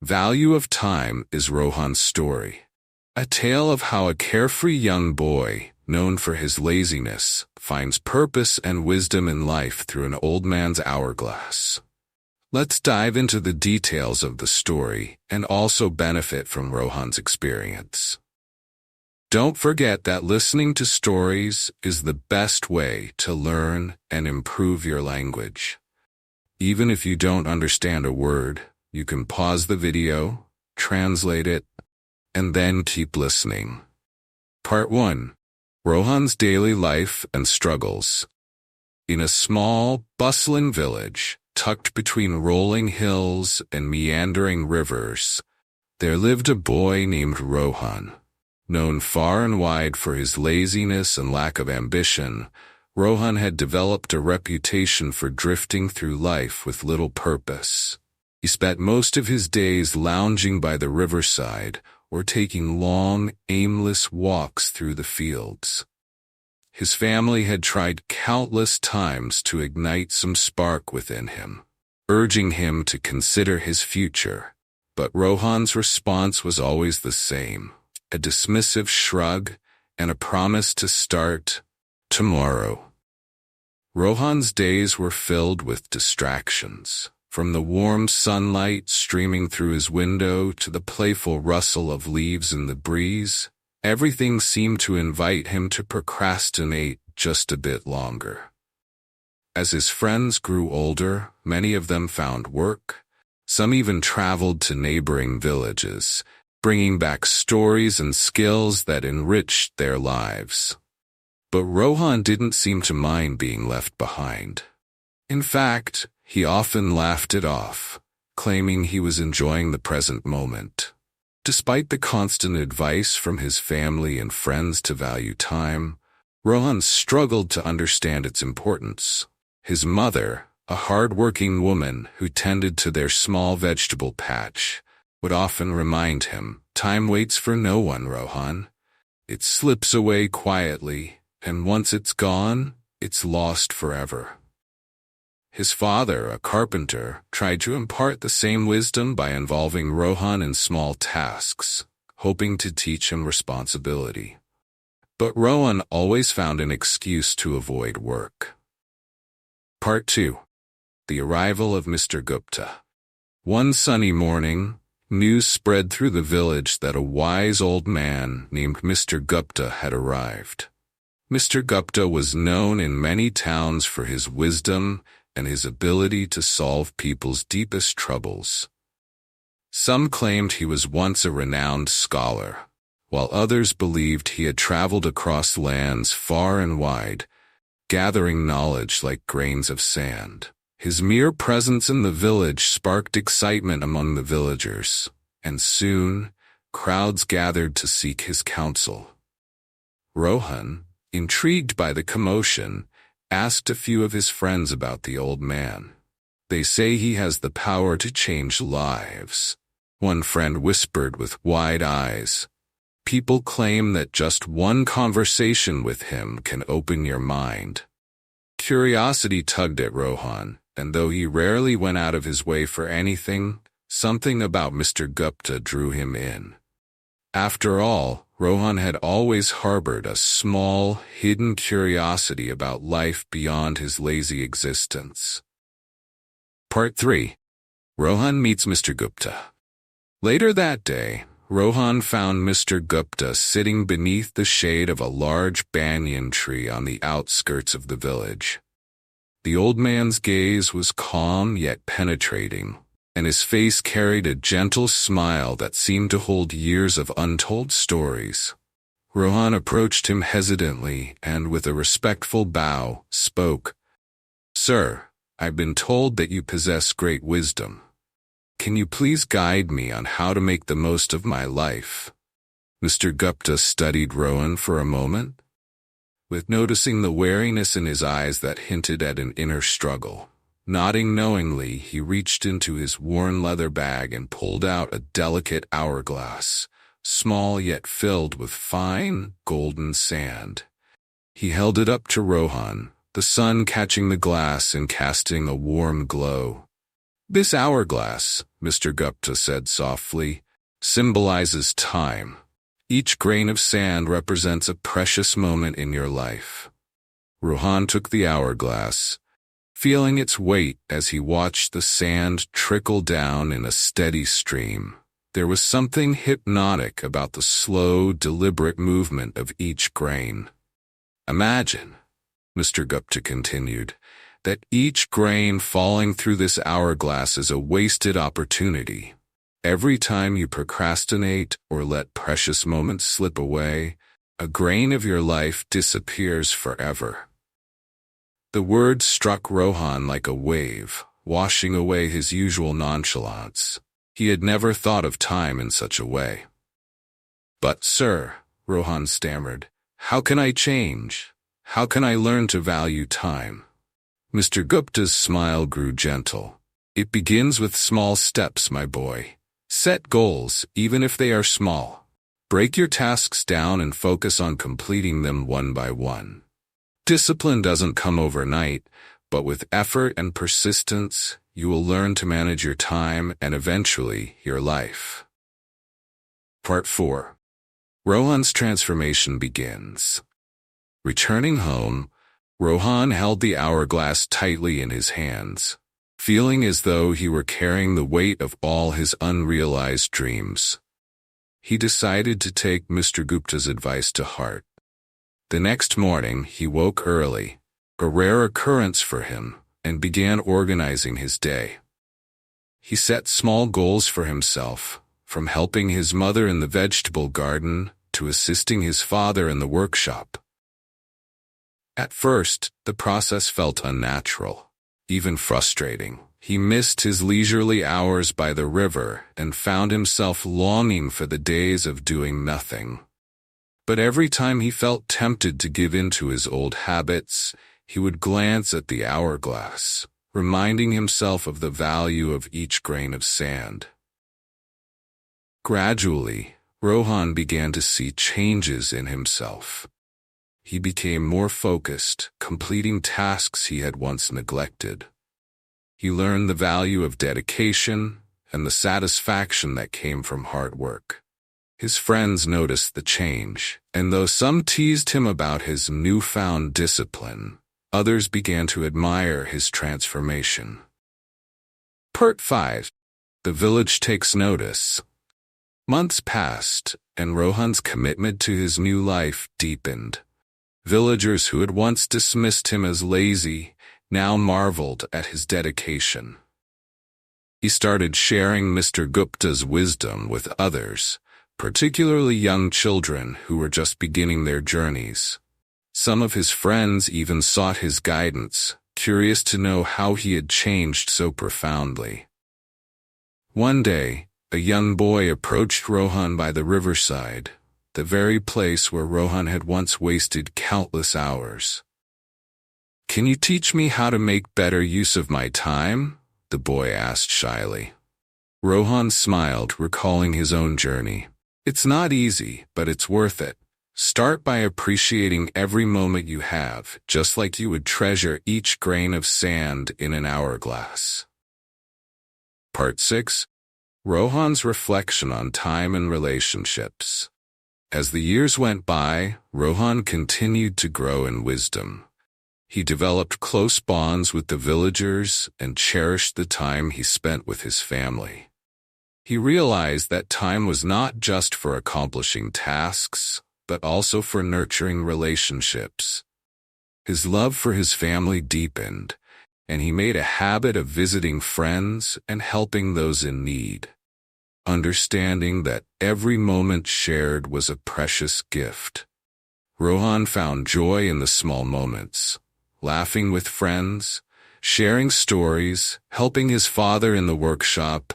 Value of Time is Rohan's story. A tale of how a carefree young boy, known for his laziness, finds purpose and wisdom in life through an old man's hourglass. Let's dive into the details of the story and also benefit from Rohan's experience. Don't forget that listening to stories is the best way to learn and improve your language. Even if you don't understand a word, you can pause the video, translate it, and then keep listening. Part 1. Rohan's Daily Life and Struggles. In a small, bustling village, tucked between rolling hills and meandering rivers, there lived a boy named Rohan. Known far and wide for his laziness and lack of ambition, Rohan had developed a reputation for drifting through life with little purpose. He spent most of his days lounging by the riverside or taking long, aimless walks through the fields. His family had tried countless times to ignite some spark within him, urging him to consider his future, but Rohan's response was always the same, a dismissive shrug and a promise to start tomorrow. Rohan's days were filled with distractions. From the warm sunlight streaming through his window to the playful rustle of leaves in the breeze, everything seemed to invite him to procrastinate just a bit longer. As his friends grew older, many of them found work. Some even traveled to neighboring villages, bringing back stories and skills that enriched their lives. But Rohan didn't seem to mind being left behind. In fact, he often laughed it off, claiming he was enjoying the present moment. Despite the constant advice from his family and friends to value time, Rohan struggled to understand its importance. His mother, a hard-working woman who tended to their small vegetable patch, would often remind him, "Time waits for no one, Rohan. It slips away quietly, and once it's gone, it's lost forever." His father, a carpenter, tried to impart the same wisdom by involving Rohan in small tasks, hoping to teach him responsibility. But Rohan always found an excuse to avoid work. Part 2. The Arrival of Mr. Gupta. One sunny morning, news spread through the village that a wise old man named Mr. Gupta had arrived. Mr. Gupta was known in many towns for his wisdom and his ability to solve people's deepest troubles. Some claimed he was once a renowned scholar, while others believed he had traveled across lands far and wide, gathering knowledge like grains of sand. His mere presence in the village sparked excitement among the villagers, and soon, crowds gathered to seek his counsel. Rohan, intrigued by the commotion, asked a few of his friends about the old man. "They say he has the power to change lives," one friend whispered with wide eyes. "People claim that just one conversation with him can open your mind." Curiosity tugged at Rohan, and though he rarely went out of his way for anything, something about Mr. Gupta drew him in. After all, Rohan had always harbored a small, hidden curiosity about life beyond his lazy existence. Part 3. Rohan meets Mr. Gupta. Later that day, Rohan found Mr. Gupta sitting beneath the shade of a large banyan tree on the outskirts of the village. The old man's gaze was calm yet penetrating, and his face carried a gentle smile that seemed to hold years of untold stories. Rohan approached him hesitantly and, with a respectful bow, spoke, "Sir, I've been told that you possess great wisdom. Can you please guide me on how to make the most of my life?" Mr. Gupta studied Rohan for a moment, with noticing the wariness in his eyes that hinted at an inner struggle. Nodding knowingly, he reached into his worn leather bag and pulled out a delicate hourglass, small yet filled with fine, golden sand. He held it up to Rohan, the sun catching the glass and casting a warm glow. This hourglass, Mr. Gupta said softly, symbolizes time. Each grain of sand represents a precious moment in your life. Rohan took the hourglass, feeling its weight as he watched the sand trickle down in a steady stream. There was something hypnotic about the slow, deliberate movement of each grain. Imagine, Mr. Gupta continued, that each grain falling through this hourglass is a wasted opportunity. Every time you procrastinate or let precious moments slip away, a grain of your life disappears forever. The words struck Rohan like a wave, washing away his usual nonchalance. He had never thought of time in such a way. "But, sir," Rohan stammered, "how can I change? How can I learn to value time?" Mr. Gupta's smile grew gentle. "It begins with small steps, my boy. Set goals, even if they are small. Break your tasks down and focus on completing them one by one. Discipline doesn't come overnight, but with effort and persistence, you will learn to manage your time and eventually your life." Part 4. Rohan's transformation begins. Returning home, Rohan held the hourglass tightly in his hands, feeling as though he were carrying the weight of all his unrealized dreams. He decided to take Mr. Gupta's advice to heart. The next morning, he woke early, a rare occurrence for him, and began organizing his day. He set small goals for himself, from helping his mother in the vegetable garden to assisting his father in the workshop. At first, the process felt unnatural, even frustrating. He missed his leisurely hours by the river and found himself longing for the days of doing nothing. But every time he felt tempted to give in to his old habits, he would glance at the hourglass, reminding himself of the value of each grain of sand. Gradually, Rohan began to see changes in himself. He became more focused, completing tasks he had once neglected. He learned the value of dedication and the satisfaction that came from hard work. His friends noticed the change, and though some teased him about his newfound discipline, others began to admire his transformation. Part 5. The village takes notice. Months passed, and Rohan's commitment to his new life deepened. Villagers who had once dismissed him as lazy now marveled at his dedication. He started sharing Mr. Gupta's wisdom with others, particularly young children who were just beginning their journeys. Some of his friends even sought his guidance, curious to know how he had changed so profoundly. One day, a young boy approached Rohan by the riverside, the very place where Rohan had once wasted countless hours. "Can you teach me how to make better use of my time?" the boy asked shyly. Rohan smiled, recalling his own journey. "It's not easy, but it's worth it. Start by appreciating every moment you have, just like you would treasure each grain of sand in an hourglass." Part 6. Rohan's reflection on time and relationships. As the years went by, Rohan continued to grow in wisdom. He developed close bonds with the villagers and cherished the time he spent with his family. He realized that time was not just for accomplishing tasks, but also for nurturing relationships. His love for his family deepened, and he made a habit of visiting friends and helping those in need. Understanding that every moment shared was a precious gift, Rohan found joy in the small moments, laughing with friends, sharing stories, helping his father in the workshop,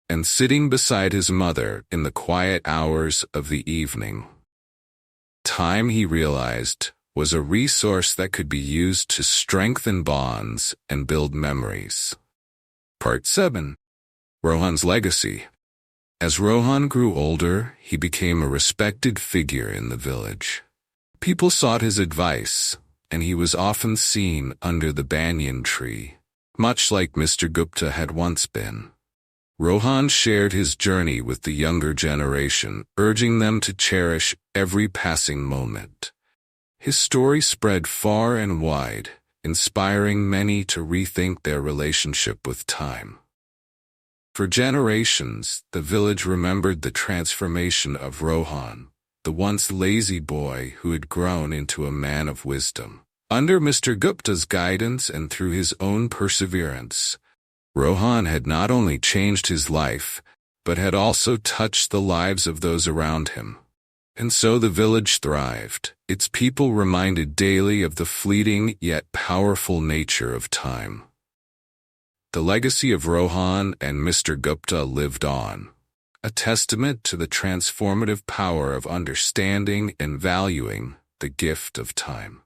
and sitting beside his mother in the quiet hours of the evening. Time, he realized, was a resource that could be used to strengthen bonds and build memories. Part 7. Rohan's legacy. As Rohan grew older, he became a respected figure in the village. People sought his advice, and he was often seen under the banyan tree, much like Mr. Gupta had once been. Rohan shared his journey with the younger generation, urging them to cherish every passing moment. His story spread far and wide, inspiring many to rethink their relationship with time. For generations, the village remembered the transformation of Rohan, the once lazy boy who had grown into a man of wisdom. Under Mr. Gupta's guidance and through his own perseverance, Rohan had not only changed his life, but had also touched the lives of those around him. And so the village thrived, its people reminded daily of the fleeting yet powerful nature of time. The legacy of Rohan and Mr. Gupta lived on, a testament to the transformative power of understanding and valuing the gift of time.